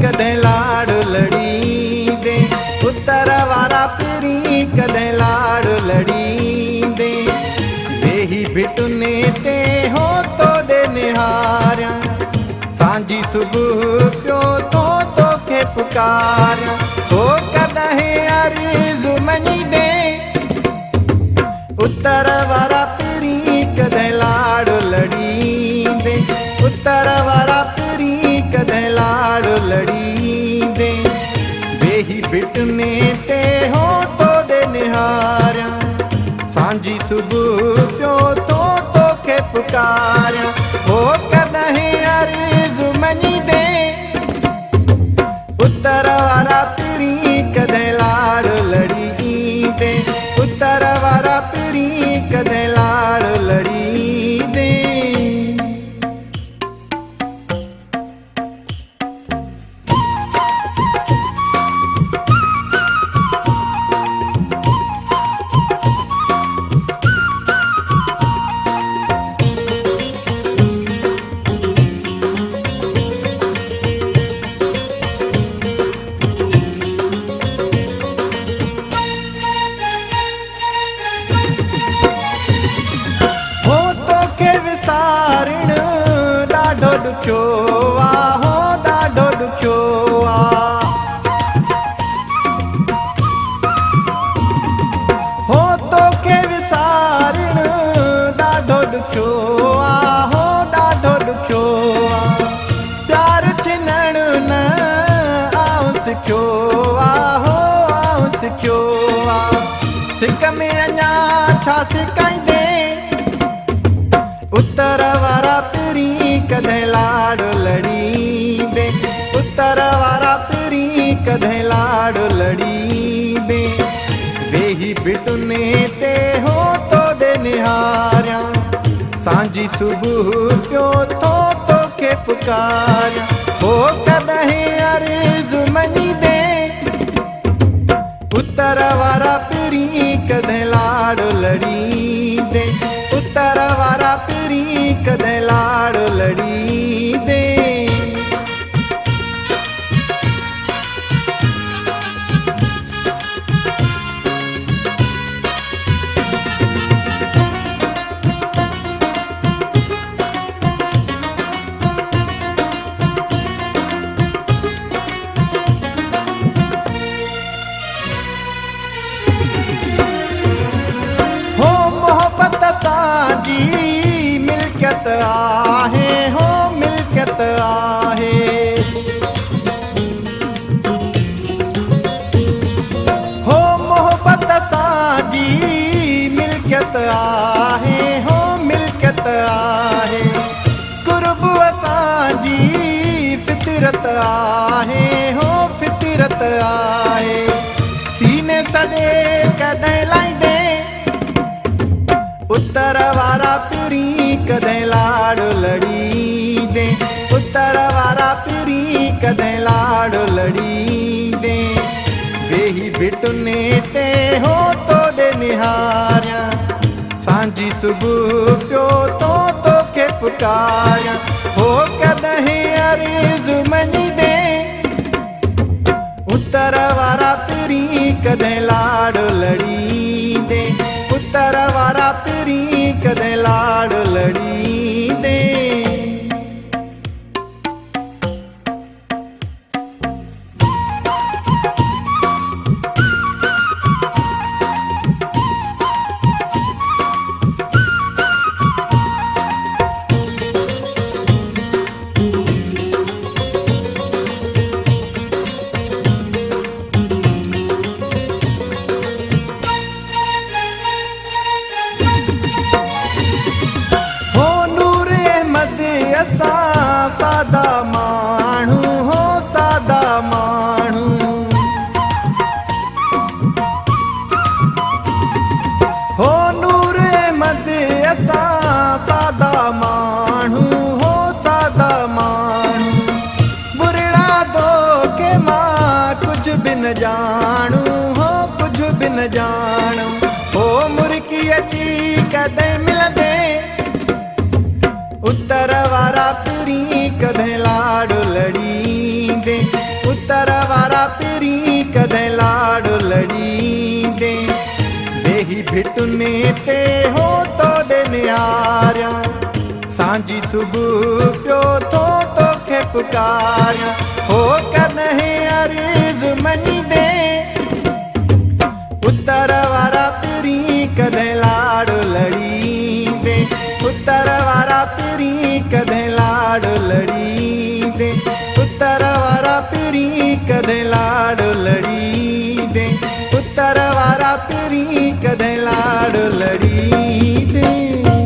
कॾहिं लाड़ लड़ींदे, उतर वारा पहिरीं कॾहिं लाड़ लड़ींदे। वेही भिटुने ते हो तोॾे निहारियां, सांझी सुबुह पियो तोखे पुकारियां। हो कॾहिं अर्ज़ु मञी दे, उतर वारा पहिरीं कॾहिं लाड़ लड़ींदे, उतर वारा पहिरीं कॾहिं लाड़ लड़ींदे। वेही भिटने ते हो तोॾे निहारियां, सांझी सुबुह पियो तोखे पुकारियां। हो कॾहिं अर्ज़ु मञी दे, उतर वारा पहिरीं कॾहिं लाड़ लड़ींदे, उतर वारा पहिरीं कॾहिं लाड़ लड़ींदे। ॾाढो ॾुखियो आ, हो ॾाढो ॾुखियो आ। हो तोखे विसारणु ॾाढो ॾुखियो आ, हो ॾाढो ॾुखियो आ। प्यार छिनणु न आऊं सिखियो आ, हो आऊं सिखियो आ। सिक में अञा छा सिकाईंदे, उतर वारा पहिरीं कॾहिं लाड़ लड़ींदे, उतर वारा पहिरीं कॾहिं लाड़ लड़ींदे। वेही भिटने ते हो तोॾे निहारियां, सांझी सुबुह पियो तोखे पुकारियां। हो कॾहिं अर्ज़ु मञी दे, उतर वारा पहिरीं कॾहिं लाड़ लड़ींदे, उतर वारा पहिरीं कॾहिं लाड़ लड़ींदे। हो मोहब्बत सां मिल्कियत आहे, हो मिल्कियत आहे। हो मोहब्बत सां मिल्कियत आहे, हो मिल्कियत आहे। कुर्ब असांजी फितरत आहे, हो फितरत आहे। सीने सॾे कॾहिं लाईंदे, उतर वारा पहिरीं कॾहिं लाड़ लड़ींदे, उतर वारा पहिरीं कॾहिं लाड़ लड़ींदे। वेही भिटने ते हो तोॾे निहारियां, सांझी सुबुह पियो तोखे पुकारियां। हो कॾहिं अर्ज़ु मञी दे, उतर वारा पहिरीं कॾहिं लाड़ लड़ींदे, उतर वारा पहिरीं कॾहिं लाड़ लड़ींदे। भिटुने ते हो तो निहारिया सांझी सुबह पियो तो खे पुकारिया हो कन्हे अर्ज़ मनी दे पुत्र वारा पिरी कदें लाड़ लड़ी दे पुत्र वारा पिरी कदें लाड़ लड़ी दे पुत्र वारा पिरी कदें लाड़ लड़ी दे पुत्र वारा पिरी कदें लाड़ लड़ी दे।